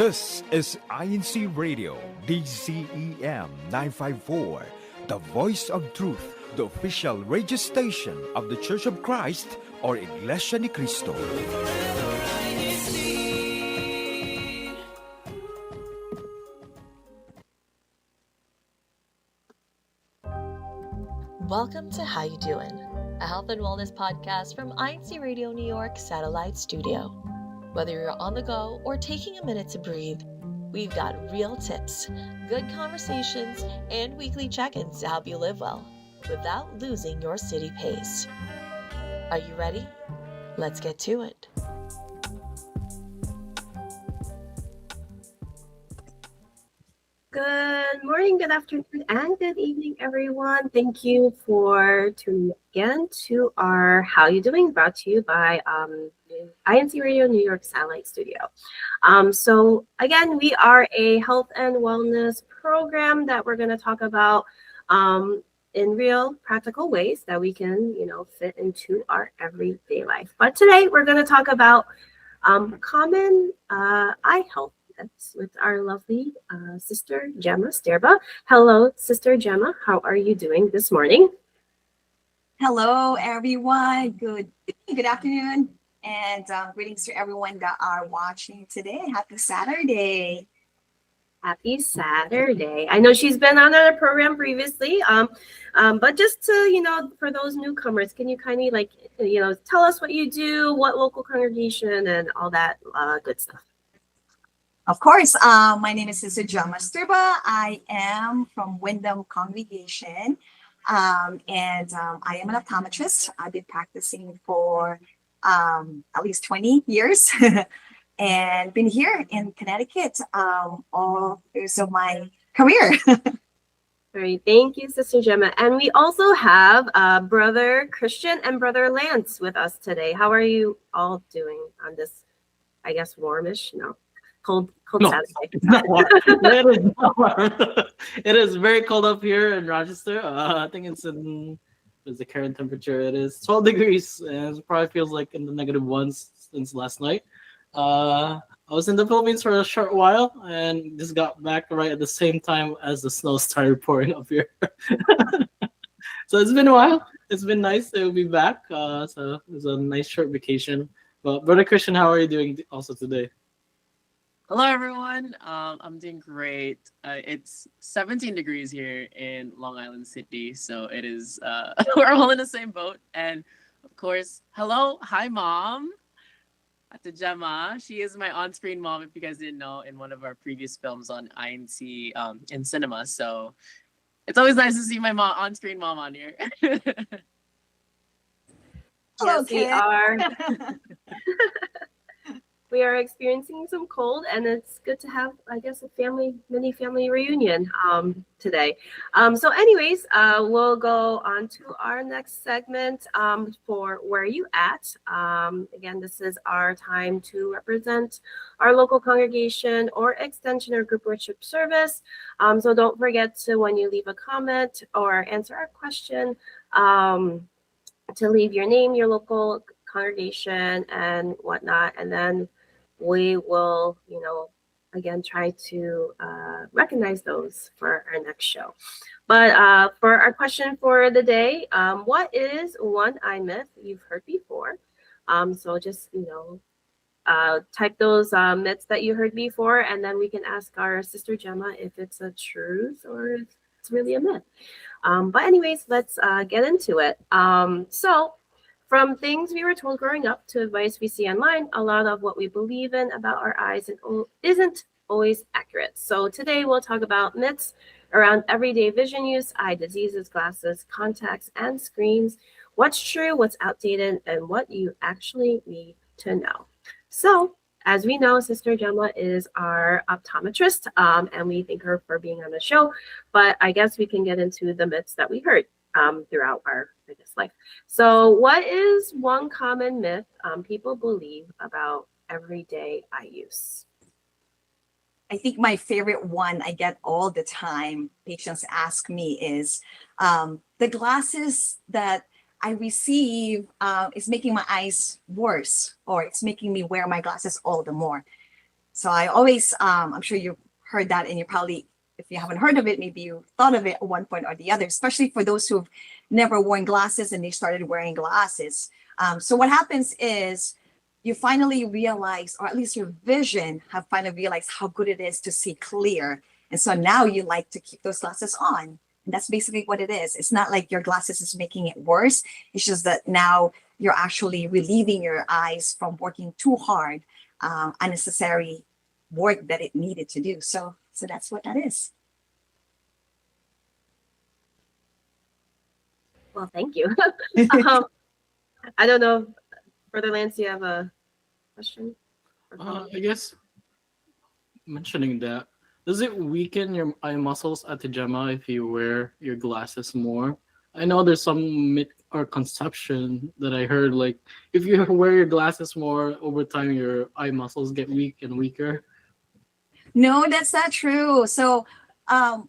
This is INCRadio DCEM 954, the voice of truth, the official radio station of the Church of Christ or Iglesianicristo. Welcome to How You Doin, a health and wellness podcast from INCRadio New York Satellite Studio. Whether you're on the go or taking a minute to breathe, we've got real tips, good conversations, and weekly check-ins to help you live well without losing your city pace. Are you ready? Let's get to it. Good morning, good afternoon, and good evening, everyone. Thank you for tuning in to our How You Doing, brought to you by INCRadio New York Satellite Studio. So again, we are a health and wellness program that we're going to talk about in real practical ways that we can, fit into our everyday life. But today we're going to talk about common eye health with our lovely sister Gemma Stirba. Hello, Sister Gemma. How are you doing this morning? Hello, everyone. Good afternoon, and greetings to everyone that are watching today. Happy Saturday. Happy Saturday. I know she's been on our program previously, but just to, for those newcomers, can you kind of tell us what you do, what local congregation, and all that good stuff? Of course, my name is Sister Gemma Stirba. I am from Wyndham Congregation, and I am an optometrist. I've been practicing for at least 20 years and been here in Connecticut all years of my career. All right, thank you, Sister Gemma. And we also have Brother Christian and Brother Lance with us today. How are you all doing on this, I guess, warmish? No. Cold Saturday. It's not warm. It is not warm. It is very cold up here in Rochester. I think it's the current temperature. It is 12 degrees, and it probably feels like in the negative ones since last night. I was in the Philippines for a short while, and just got back right at the same time as the snow started pouring up here. So it's been a while. It's been nice to be back. So it was a nice short vacation. But Brother Christian, how are you doing also today? Hello, everyone. I'm doing great. It's 17 degrees here in Long Island City, so it is. We're all in the same boat. And of course, hi, Mom. To Gemma, she is my on-screen mom. If you guys didn't know, in one of our previous films on INC in cinema, so it's always nice to see my on-screen mom on here. Yes, we are. We are experiencing some cold, and it's good to have, I guess, mini family reunion today. So anyways, we'll go on to our next segment for Where You At? Again, this is our time to represent our local congregation or extension or group worship service. So don't forget to, when you leave a comment or answer our question, to leave your name, your local congregation, and whatnot, and then we will, again, try to recognize those for our next show. But for our question for the day, what is one eye myth you've heard before? So just, type those myths that you heard before, and then we can ask our sister Gemma if it's a truth or if it's really a myth. But anyways, let's get into it. So from things we were told growing up to advice we see online, a lot of what we believe in about our eyes isn't always accurate. So today we'll talk about myths around everyday vision use, eye diseases, glasses, contacts, and screens, what's true, what's outdated, and what you actually need to know. So as we know, Sister Gemma is our optometrist, and we thank her for being on the show. But I guess we can get into the myths that we heard throughout our life. So what is one common myth people believe about everyday eye use? I think my favorite one I get all the time, patients ask me, is the glasses that I receive is making my eyes worse, or it's making me wear my glasses all the more. So I always, I'm sure you heard that, and you probably, if you haven't heard of it, maybe you thought of it at one point or the other, especially for those who've never worn glasses and they started wearing glasses. So what happens is you finally realize, or at least your vision have finally realized how good it is to see clear. And so now you like to keep those glasses on. And that's basically what it is. It's not like your glasses is making it worse. It's just that now you're actually relieving your eyes from working too hard, unnecessary work that it needed to do. So that's what that is. Well, thank you. um, I don't know, Brother Lance, do you have a question? I guess mentioning that, does it weaken your eye muscles at the Gemma if you wear your glasses more? I know there's some myth or conception that I heard, like if you wear your glasses more over time, your eye muscles get weak and weaker. No, that's not true. So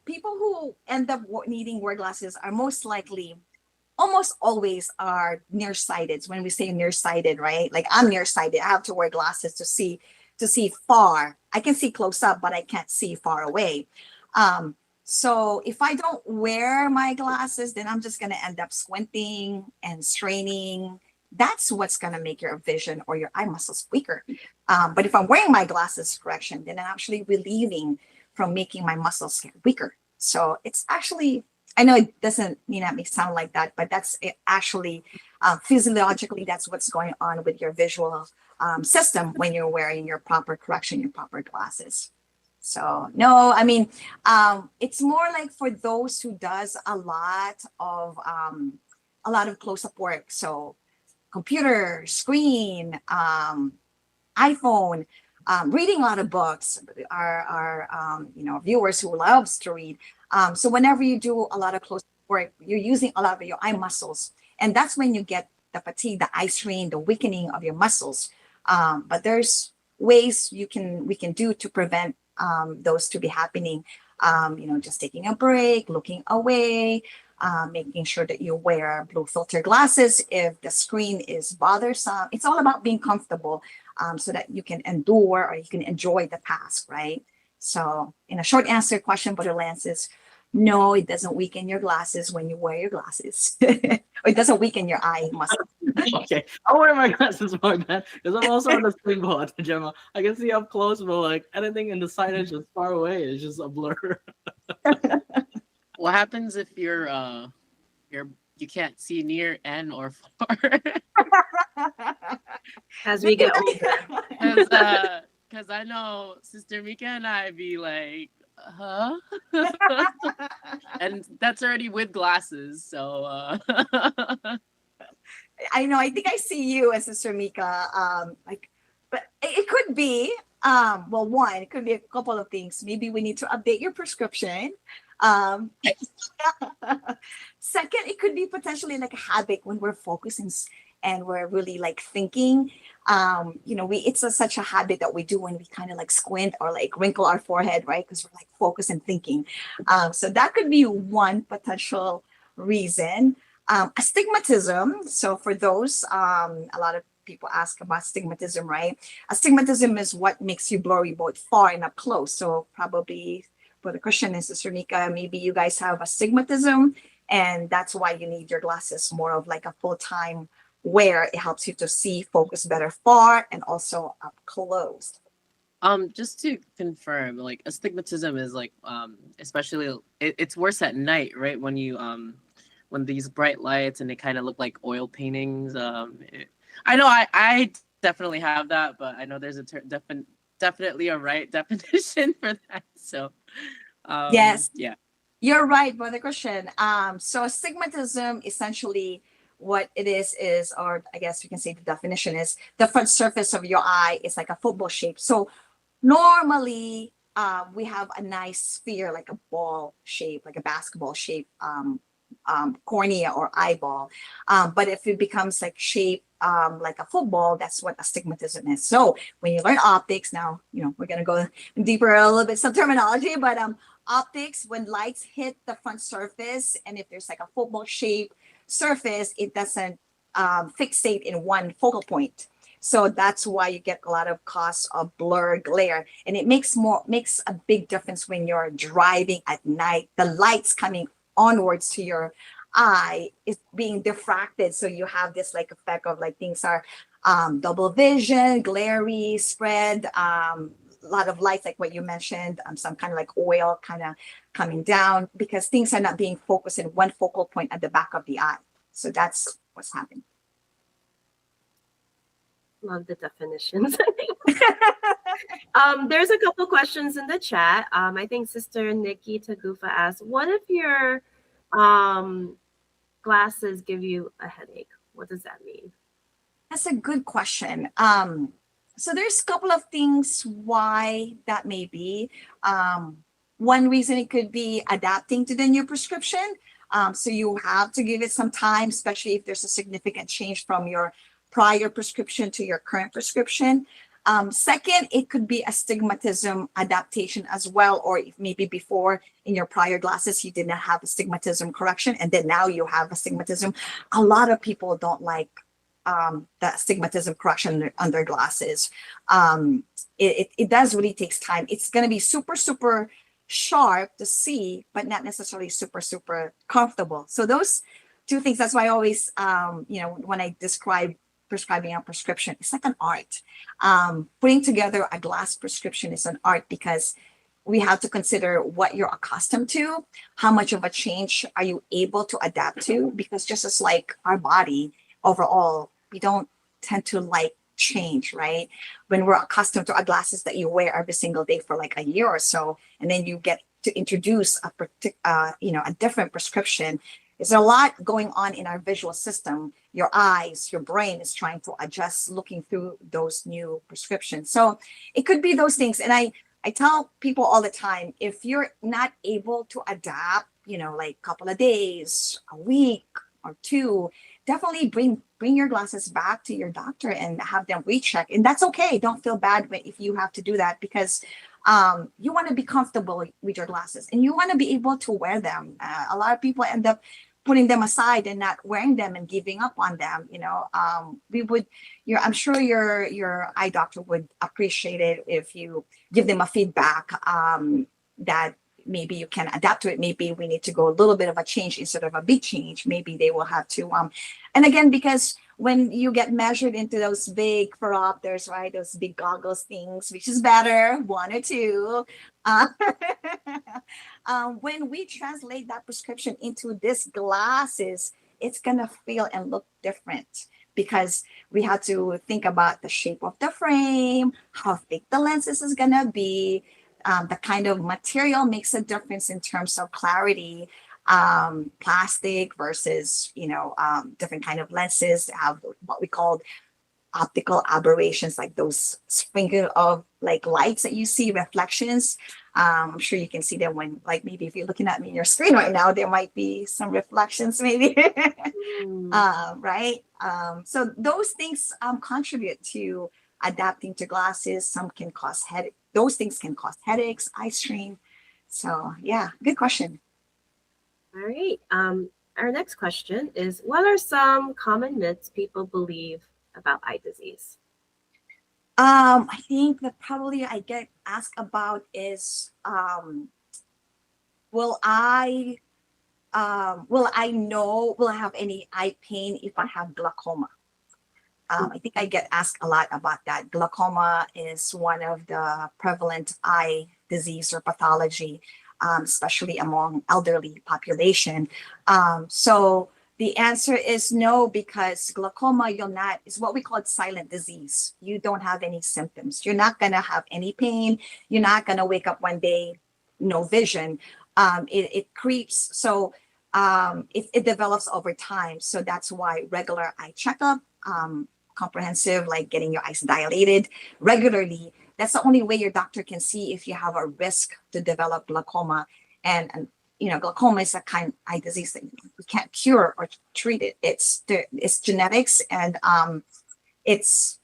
people who end up needing wear glasses are most likely, almost always are nearsighted. When we say nearsighted, right? Like I'm nearsighted. I have to wear glasses to see far. I can see close up, but I can't see far away. So if I don't wear my glasses, then I'm just going to end up squinting and straining. That's what's going to make your vision or your eye muscles weaker. But if I'm wearing my glasses, correction, then I'm actually relieving from making my muscles get weaker. So it's actually, I know it doesn't mean that may sound like that, but that's it actually, physiologically, that's what's going on with your visual system when you're wearing your proper correction, your proper glasses. So no, I mean, it's more like for those who does a lot of close-up work. So computer, screen, iPhone, reading a lot of books, our viewers who loves to read. So whenever you do a lot of close work, you're using a lot of your eye muscles, and that's when you get the fatigue, the eye strain, the weakening of your muscles. But there's ways we can do to prevent those to be happening. Just taking a break, looking away, making sure that you wear blue filter glasses if the screen is bothersome. It's all about being comfortable, so that you can endure or you can enjoy the task, right? So in a short answer question, Brother Lance, is no, it doesn't weaken your glasses when you wear your glasses. Or it doesn't weaken your eye muscle. Okay, I'll wear my glasses more, man, because I'm also on the same boat, Gemma. I can see up close, but like anything in the signage is far away. It's just a blur. What happens if you can't see near and or far? As we get older. Because I know Sister Mika and I be like, huh? And that's already with glasses, so I know. I think I see you as Sister Mika. But it could be. One, it could be a couple of things. Maybe we need to update your prescription. Second, it could be potentially like a habit when we're focusing and we're really like thinking. It's such a habit that we do when we kind of like squint or like wrinkle our forehead, right? Because we're like focused and thinking. So that could be one potential reason. Astigmatism. So for those, a lot of people ask about astigmatism, right? Astigmatism is what makes you blurry both far and up close. So probably for the question is, Sister Mika, maybe you guys have astigmatism, and that's why you need your glasses more of like a full-time wear. It helps you to see, focus better far and also up close. Just to confirm, like astigmatism is like especially it's worse at night, right? When you when these bright lights and they kind of look like oil paintings. I know I definitely have that, but I know there's a definitely a right definition for that. So Yes, yeah, you're right, Brother Christian. So astigmatism essentially what it is, or I guess you can say the definition is the front surface of your eye is like a football shape. So normally we have a nice sphere, like a ball shape, like a basketball shape, cornea or eyeball. But if it becomes like shape like a football, that's what astigmatism is. So when you learn optics, now, we're going to go deeper a little bit, some terminology, but optics, when lights hit the front surface, and if there's like a football shape surface, it doesn't fixate in one focal point. So that's why you get a lot of cause of blur, glare, and it makes a big difference when you're driving at night. The lights coming onwards to your eye is being diffracted, so you have this like effect of like things are double vision, glary, spread, a lot of lights, like what you mentioned, some kind of like oil kind of coming down because things are not being focused in one focal point at the back of the eye. So that's what's happening. Love the definitions. There's a couple questions in the chat. I think Sister Nikki Tagufa asked, what if your glasses give you a headache? What does that mean? That's a good question. So there's a couple of things why that may be. One reason it could be adapting to the new prescription. So you have to give it some time, especially if there's a significant change from your prior prescription to your current prescription. Second, it could be astigmatism adaptation as well, or if maybe before in your prior glasses, you did not have astigmatism correction, and then now you have astigmatism. A lot of people don't like the astigmatism correction on their glasses. It does really takes time. It's going to be super, super sharp to see, but not necessarily super, super comfortable. So those two things, that's why I always, when I describe prescribing a prescription, it's like an art. Putting together a glass prescription is an art because we have to consider what you're accustomed to, how much of a change are you able to adapt to, because just as like our body overall, we don't tend to like change, right? When we're accustomed to our glasses that you wear every single day for like a year or so, and then you get to introduce a different prescription. There's a lot going on in our visual system. Your eyes, your brain is trying to adjust looking through those new prescriptions. So it could be those things. And I tell people all the time, if you're not able to adapt, like a couple of days, a week or two, definitely bring your glasses back to your doctor and have them recheck. And that's okay. Don't feel bad if you have to do that, because you want to be comfortable with your glasses and you want to be able to wear them. A lot of people end up putting them aside and not wearing them and giving up on them. I'm sure your eye doctor would appreciate it if you give them a feedback that maybe you can adapt to it. Maybe we need to go a little bit of a change instead of a big change. Maybe they will have to. And again, because when you get measured into those big phoropters, right, those big goggles things, which is better, one or two. When we translate that prescription into these glasses, it's gonna feel and look different because we have to think about the shape of the frame, how thick the lenses is gonna be. The kind of material makes a difference in terms of clarity. Plastic versus different kind of lenses have what we call optical aberrations, like those sprinkle of like lights that you see, reflections. I'm sure you can see them when, like, maybe if you're looking at me in your screen right now, there might be some reflections maybe. Right. So those things contribute to adapting to glasses. Some can cause headache. Those things can cause headaches, eye strain. So yeah, good question. All right. Our next question is, what are some common myths people believe about eye disease? I think that probably I get asked about is, will I have any eye pain if I have glaucoma? I think I get asked a lot about that. Glaucoma is one of the prevalent eye disease or pathology, especially among elderly population. So the answer is no, because glaucoma, is what we call silent disease. You don't have any symptoms. You're not going to have any pain. You're not going to wake up one day, no vision. It creeps. So it develops over time. So that's why regular eye checkup, comprehensive, like getting your eyes dilated regularly, that's the only way your doctor can see if you have a risk to develop glaucoma. And glaucoma is a kind of eye disease that we can't cure or treat it. It's genetics, and it's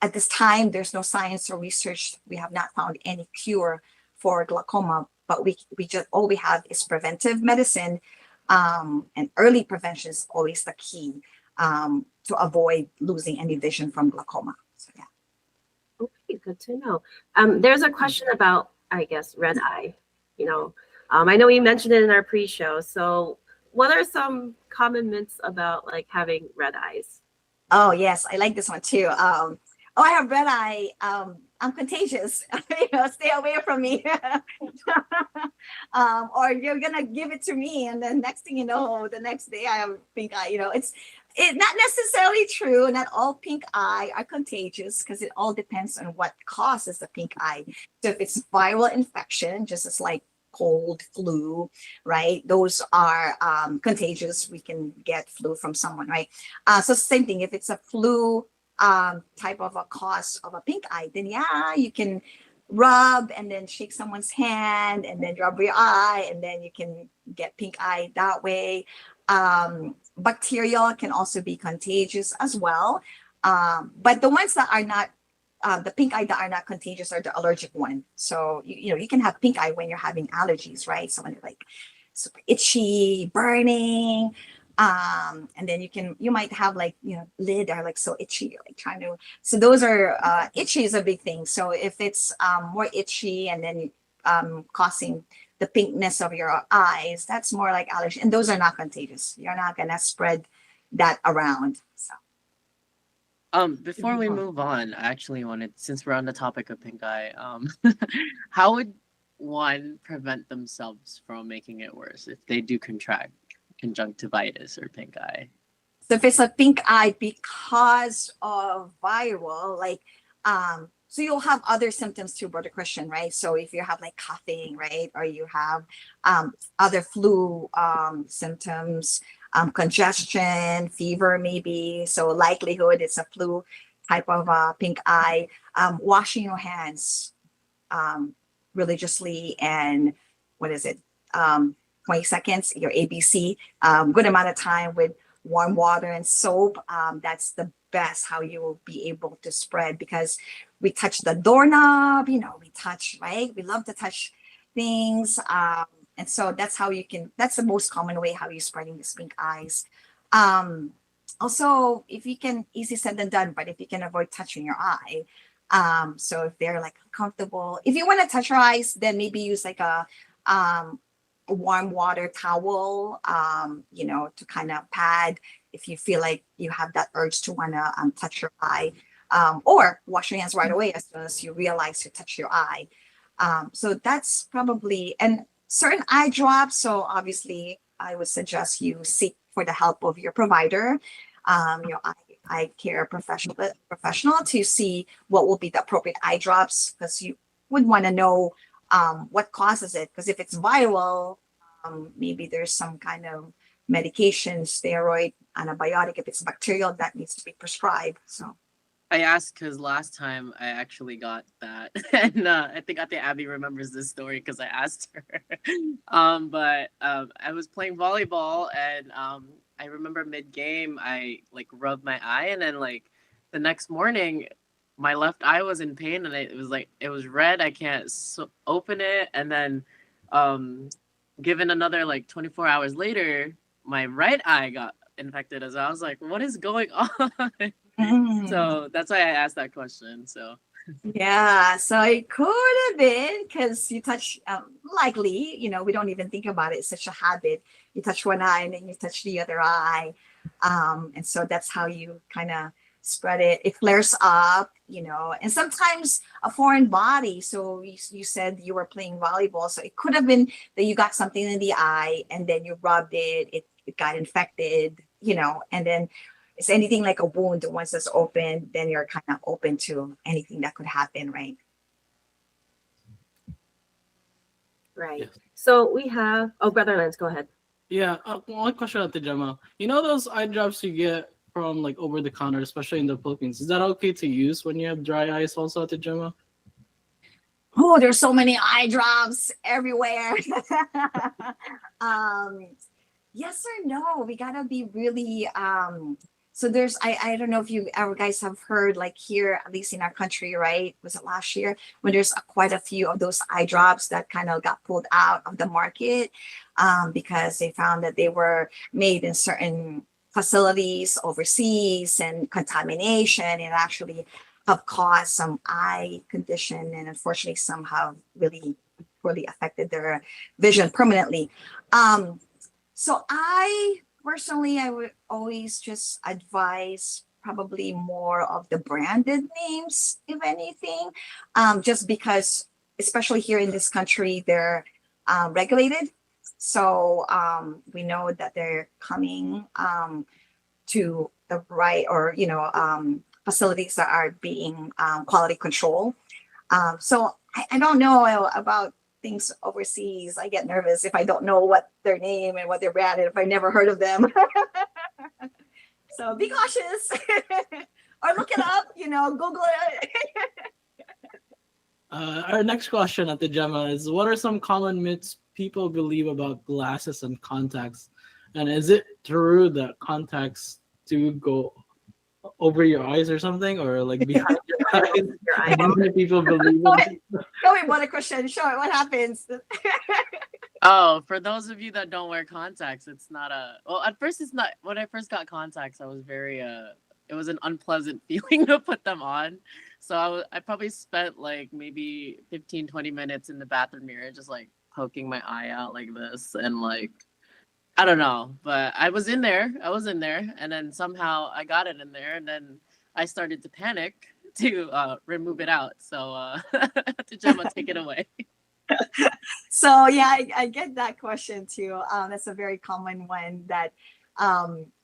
at this time there's no science or research. We have not found any cure for glaucoma, but we just, all we have is preventive medicine, and early prevention is always the key to avoid losing any vision from glaucoma. right, good to know. There's a question about, I guess, red eye. You know, I know we mentioned it in our pre-show. So, what are some common myths about like having red eyes? Oh yes, I like this one too. Oh, I have red eye. I'm contagious. Stay away from me. Or you're gonna give it to me, and then next thing you know, the next day I have pink eye. It's not necessarily true. Not all pink eye are contagious because it all depends on what causes the pink eye. So if it's viral infection, just as like cold, flu, right? Those are contagious. We can get flu from someone, right? So same thing. If it's a flu type of a cause of a pink eye, then yeah, you can rub and then shake someone's hand and then rub your eye and then you can get pink eye that way. Bacterial can also be contagious as well. But the ones that are not the pink eye that are not contagious are the allergic one. So you can have pink eye when you're having allergies, right? So when you're like super itchy, burning, and then you might have like lid are like so itchy, you're like trying to. So those are itchy is a big thing. So if it's more itchy and then causing the pinkness of your eyes, that's more like allergy, and those are not contagious. You're not gonna spread that around. So. Before we move on, I actually wanted, since we're on the topic of pink eye, how would one prevent themselves from making it worse if they do contract conjunctivitis or pink eye? So if it's a pink eye because of viral, like, so you'll have other symptoms too, Brother Christian, right? So if you have like coughing, right, or you have other flu symptoms, congestion, fever, maybe. So likelihood it's a flu type of pink eye. Washing your hands religiously and 20 seconds, your ABC, good amount of time with warm water and soap. That's the best how you will be able to spread, because we touch the doorknob, we touch, right? We love to touch things. And so that's that's the most common way how you're spreading these pink eyes. Also, if you can, easy said than done, but if you can avoid touching your eye. So if they're like uncomfortable, if you want to touch your eyes, then maybe use like a warm water towel, to kind of pad if you feel like you have that urge to want to touch your eye, or wash your hands right away as soon as you realize you touch your eye. So that's probably, and certain eye drops. So obviously I would suggest you seek for the help of your provider, your eye care professional to see what will be the appropriate eye drops, because you would want to know what causes it. Because if it's viral, maybe there's some kind of medication, steroid, antibiotic. If it's bacterial, that needs to be prescribed. So I asked because last time I actually got that, and I think Abby remembers this story because I asked her. But I was playing volleyball, and I remember mid-game I like rubbed my eye, and then like the next morning, my left eye was in pain, and it was red. I can't open it, and then given another like 24 hours later, my right eye got infected as well. I was like, what is going on? So that's why I asked that question. So yeah, so it could have been because you touch, likely, we don't even think about it. It's such a habit. You touch one eye and then you touch the other eye. And so that's how you kind of spread it. It flares up, and sometimes a foreign body. So you said you were playing volleyball. So it could have been that you got something in the eye and then you rubbed it, it got infected, and then it's anything like a wound. Once it's open, then you're kind of open to anything that could happen, right? Right. Yes. So we have, Brother Lance, go ahead. Yeah, one question at the Gemma. Those eye drops you get from like over the counter, especially in the Philippines. Is that okay to use when you have dry eyes also at the Gemma? Oh, there's so many eye drops everywhere. Yes or no? We gotta be really so there's I don't know if you ever guys have heard, like here, at least in our country, right? Was it last year when there's quite a few of those eye drops that kind of got pulled out of the market because they found that they were made in certain facilities overseas and contamination, and actually have caused some eye condition, and unfortunately some have really poorly affected their vision permanently. So I personally, I would always just advise probably more of the branded names, if anything, just because, especially here in this country, they're regulated. So we know that they're coming to the right, or facilities that are being quality control. So I don't know about things overseas. I get nervous if I don't know what their name and what their brand is, if I never heard of them. So be cautious or look it up, Google it. Our next question at the Gemma is: what are some common myths people believe about glasses and contacts? And is it true that contacts do go over your eyes or something, or like behind your eyes? Your How many people believe Go in it? ahead, what a question. Sure, what happens? Oh, for those of you that don't wear contacts, it's not a well, at first it's not when I first got contacts, I was very it was an unpleasant feeling to put them on. So I probably spent like maybe 15, 20 minutes in the bathroom mirror just like poking my eye out like this and like I don't know, but I was in there. I was in there, and then somehow I got it in there, and then I started to panic to remove it out. So to Gemma, take it away. So yeah, I get that question too. That's a very common one, that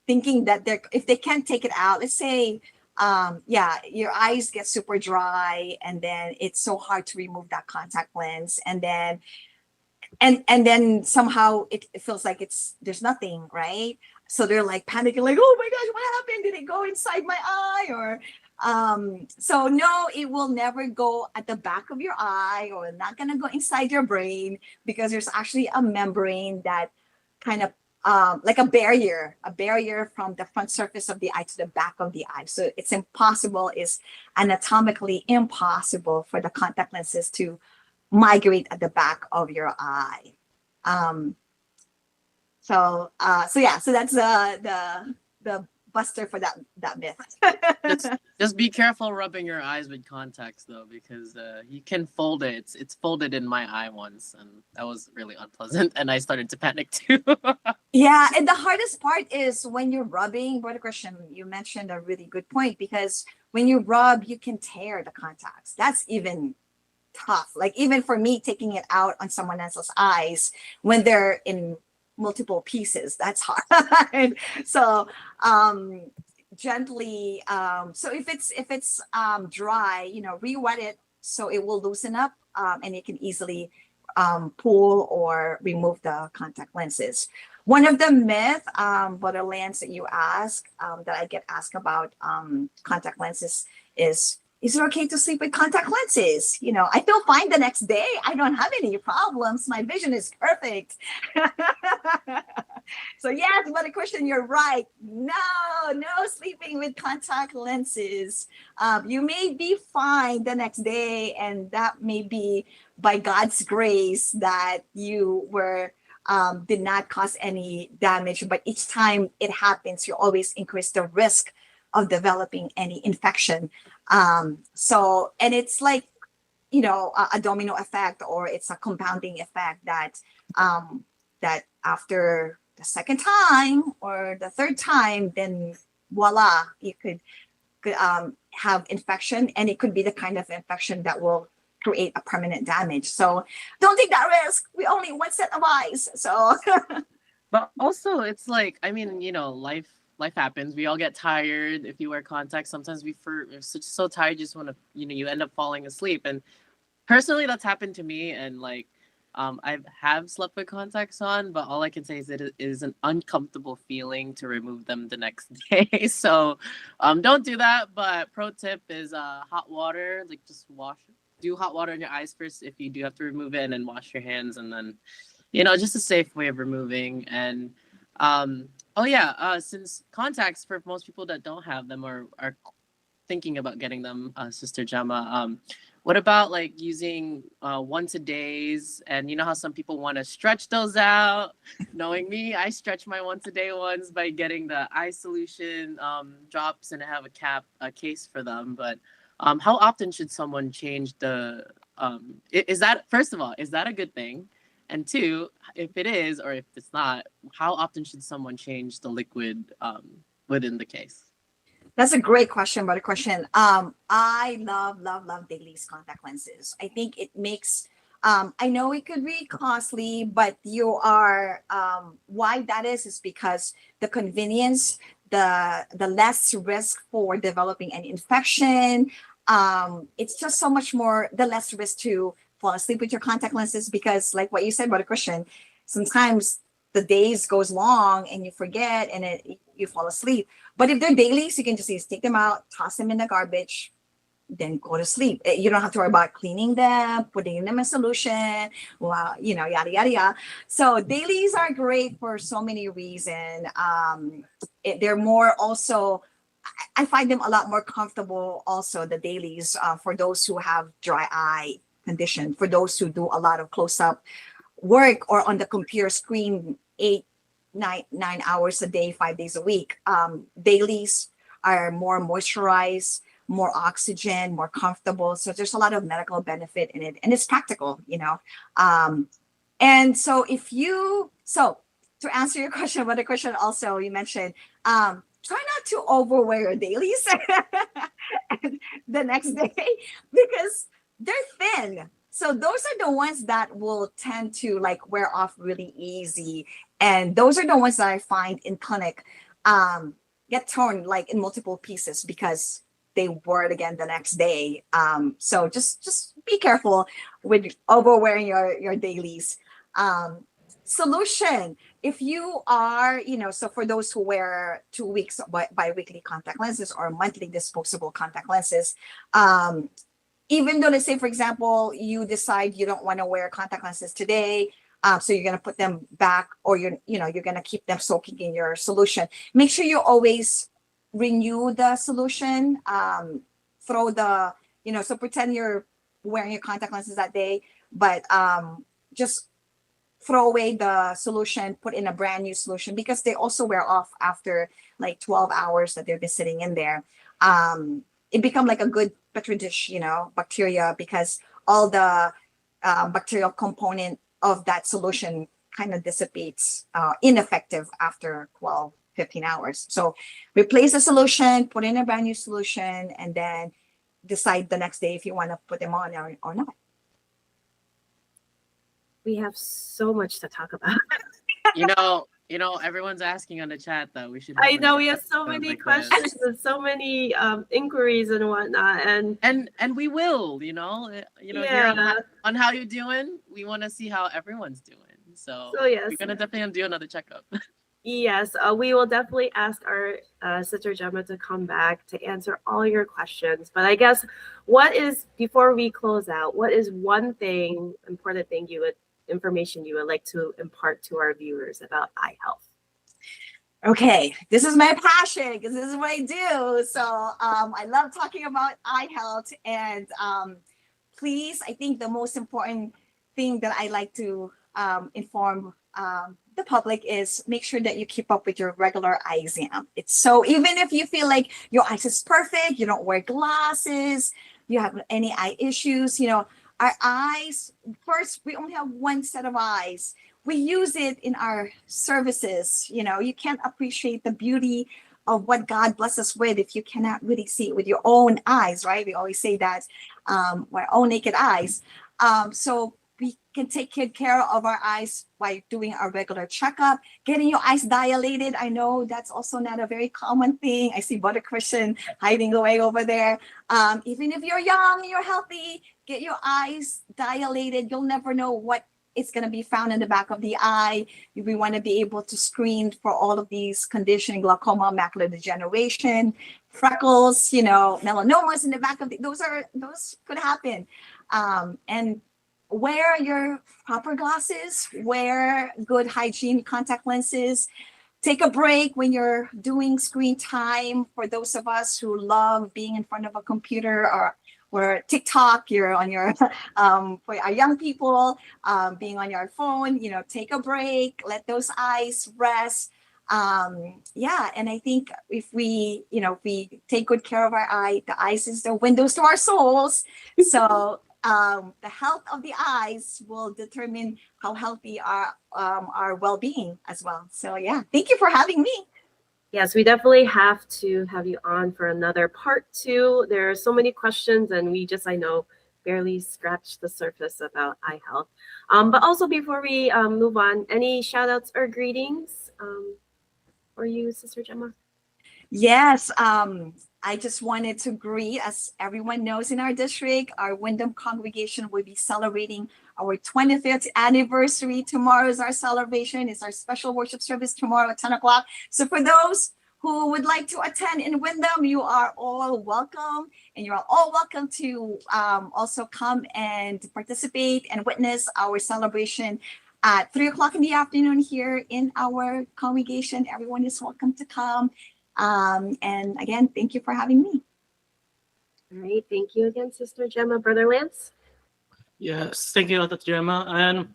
thinking that if they can't take it out, let's say, yeah, your eyes get super dry, and then it's so hard to remove that contact lens, and then somehow it feels like there's nothing, right? So they're like panicking, like, oh my gosh, what happened? Did it go inside my eye? Or so no, it will never go at the back of your eye, or not gonna go inside your brain, because there's actually a membrane that kind of like a barrier from the front surface of the eye to the back of the eye. So it's anatomically impossible for the contact lenses to migrate at the back of your eye. So that's the buster for that myth. Just be careful rubbing your eyes with contacts though, because you can fold it. It's folded in my eye once, and that was really unpleasant. And I started to panic too. Yeah, and the hardest part is when you're rubbing. Brother Christian, you mentioned a really good point, because when you rub, you can tear the contacts. That's even tough. Like even for me, taking it out on someone else's eyes when they're in multiple pieces, that's hard. So gently, so if it's dry, re-wet it so it will loosen up, and you can easily pull or remove the contact lenses. One of the myth, Brother Lance, that you ask, that I get asked about contact lenses is it okay to sleep with contact lenses? I feel fine the next day. I don't have any problems. My vision is perfect. So yes, but a question, you're right. No sleeping with contact lenses. You may be fine the next day, and that may be by God's grace that you did not cause any damage. But each time it happens, you always increase the risk of developing any infection. So, and it's like, a domino effect, or it's a compounding effect that after the second time or the third time, then voila, you could have infection, and it could be the kind of infection that will create a permanent damage. So don't take that risk. We only one set of eyes. So, But also, it's like, I mean, life happens. We all get tired. If you wear contacts, sometimes we're so tired, you just want to, you end up falling asleep. And personally, that's happened to me. And like, I have slept with contacts on, but all I can say is it is an uncomfortable feeling to remove them the next day. So, don't do that. But pro tip is hot water. Like just do hot water in your eyes first if you do have to remove it, and then wash your hands, and then, just a safe way of removing. And oh yeah, since contacts, for most people that don't have them or are thinking about getting them, Sister Gemma, what about like using once a days? And you know how some people want to stretch those out? Knowing me, I stretch my once a day ones by getting the eye solution drops, and I have a case for them. But How often should someone change the is that, first of all, is that a good thing? And two, if it is or if it's not, how often should someone change the liquid within the case? That's a great question, brother Christian. I love dailies contact lenses. I think it makes I know it could be costly, but you are why that is because the convenience, the less risk for developing an infection. It's just so much more the less risk to fall asleep with your contact lenses because, like what you said, brother Christian, sometimes the days goes long and you forget and you fall asleep. But if they're dailies, you can just take them out, toss them in the garbage, then go to sleep. You don't have to worry about cleaning them, putting them in solution, well, yada, yada, yada. So dailies are great for so many reasons. They're more also, I find them a lot more comfortable also, the dailies, for those who have dry eye condition, for those who do a lot of close-up work or on the computer screen 9 hours a day, 5 days a week. Dailies are more moisturized, more oxygen, more comfortable. So there's a lot of medical benefit in it, and it's practical, And so to answer your question, but the question also you mentioned, try not to overwear your dailies the next day because they're thin. So those are the ones that will tend to like wear off really easy. And those are the ones that I find in clinic get torn like in multiple pieces because they wear it again the next day. So just be careful with overwearing your dailies. Solution, if you are, so for those who wear 2 weeks bi-weekly contact lenses or monthly disposable contact lenses, even though, let's say, for example, you decide you don't want to wear contact lenses today, so you're going to put them back, or you're going to keep them soaking in your solution. Make sure you always renew the solution. So pretend you're wearing your contact lenses that day, but just throw away the solution, put in a brand new solution because they also wear off after like 12 hours that they've been sitting in there. It become like a good petri dish, bacteria, because all the bacterial component of that solution kind of dissipates, ineffective after 12, 15 hours. So replace the solution, put in a brand new solution, and then decide the next day if you want to put them on or not. We have so much to talk about. Everyone's asking on the chat that we should. I know we have so many questions and so many inquiries and whatnot, and we will, here on How You Doing, we want to see how everyone's doing. So yes, we're gonna definitely do another checkup. Yes, we will definitely ask our sister Gemma to come back to answer all your questions. But I guess before we close out, what is one important information you would like to impart to our viewers about eye health? Okay, this is my passion because this is what I do. So I love talking about eye health, and please, I think the most important thing that I like to inform the public is make sure that you keep up with your regular eye exam. Even if you feel like your eyes is perfect, you don't wear glasses, you have any eye issues, our eyes, first, we only have one set of eyes. We use it in our services. You can't appreciate the beauty of what God bless us with if you cannot really see it with your own eyes, right? We always say that, our own naked eyes. So we can take good care of our eyes by doing our regular checkup, getting your eyes dilated. I know that's also not a very common thing. I see Brother Christian hiding away over there. Even if you're young, you're healthy, get your eyes dilated. You'll never know what is going to be found in the back of the eye. We want to be able to screen for all of these conditions: glaucoma, macular degeneration, freckles, melanomas in the back of those could happen. And wear your proper glasses, wear good hygiene contact lenses, take a break when you're doing screen time. For those of us who love being in front of a computer or TikTok, you're on your, for our young people, being on your phone, take a break, let those eyes rest. Yeah, and I think if we, if we take good care of our eye, the eyes is the windows to our souls. So the health of the eyes will determine how healthy our well-being as well. So yeah, thank you for having me. Yes, we definitely have to have you on for another part 2. There are so many questions, and we just, I know, barely scratched the surface about eye health. But also, before we move on, any shout outs or greetings for you, Sister Gemma? Yes, I just wanted to greet, as everyone knows in our district, our Wyndham congregation will be celebrating our 25th anniversary. Tomorrow is our celebration. It's our special worship service tomorrow at 10 o'clock. So for those who would like to attend in Wyndham, you are all welcome. And you are all welcome to also come and participate and witness our celebration at 3 o'clock in the afternoon here in our congregation. Everyone is welcome to come. And again, thank you for having me. All right, thank you again, Sister Gemma. Brother Lance? Yes, thank you, Dr. Gemma. And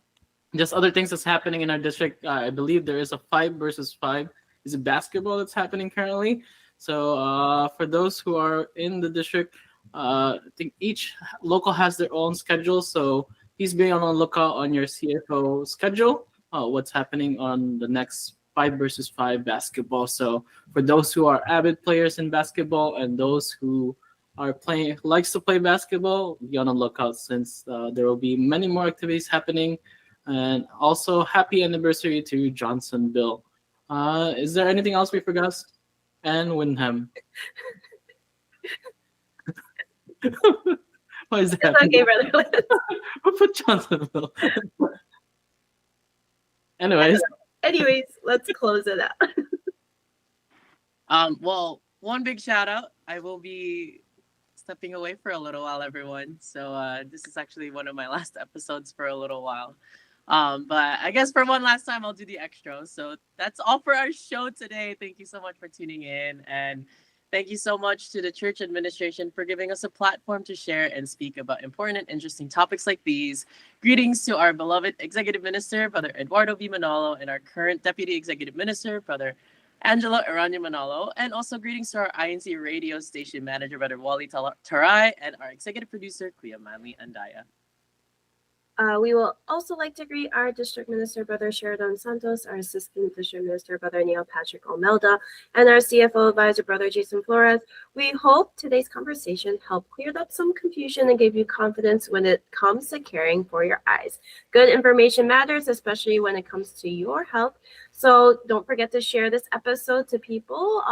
just other things that's happening in our district. I believe there is a 5 versus 5. Is a basketball that's happening currently. So for those who are in the district, I think each local has their own schedule. So please be on the lookout on your CFO schedule. What's happening on the next 5 versus 5 basketball. So for those who are avid players in basketball and those who are playing likes to play basketball, be on the lookout since there will be many more activities happening. And also, happy anniversary to Johnsonville. Is there anything else we forgot? And Wyndham. What is that? It's okay, Brother Lance. What put Johnsonville? Anyways. Let's close it out. Well, one big shout out. I will be stepping away for a little while, everyone. So this is actually one of my last episodes for a little while. But I guess for one last time, I'll do the extra. So that's all for our show today. Thank you so much for tuning in. And thank you so much to the church administration for giving us a platform to share and speak about important and interesting topics like these. Greetings to our beloved Executive Minister, Brother Eduardo V. Manalo, and our current Deputy Executive Minister, Brother Angelo Aranya Manalo, and also greetings to our INC radio station manager, Brother Wally Taray, and our executive producer, Kuya Manly Andaya. We will also like to greet our District Minister, Brother Sheridan Santos, our Assistant District Minister, Brother Neil Patrick Omelda, and our CFO Advisor, Brother Jason Flores. We hope today's conversation helped clear up some confusion and give you confidence when it comes to caring for your eyes. Good information matters, especially when it comes to your health. So don't forget to share this episode to people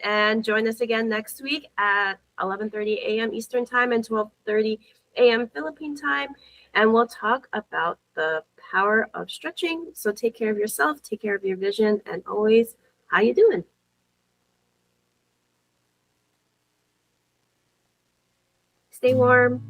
and join us again next week at 11:30 a.m. Eastern Time and 12:30 a.m. Philippine Time. And we'll talk about the power of stretching. So take care of yourself, take care of your vision, and always, how you doing? Stay warm.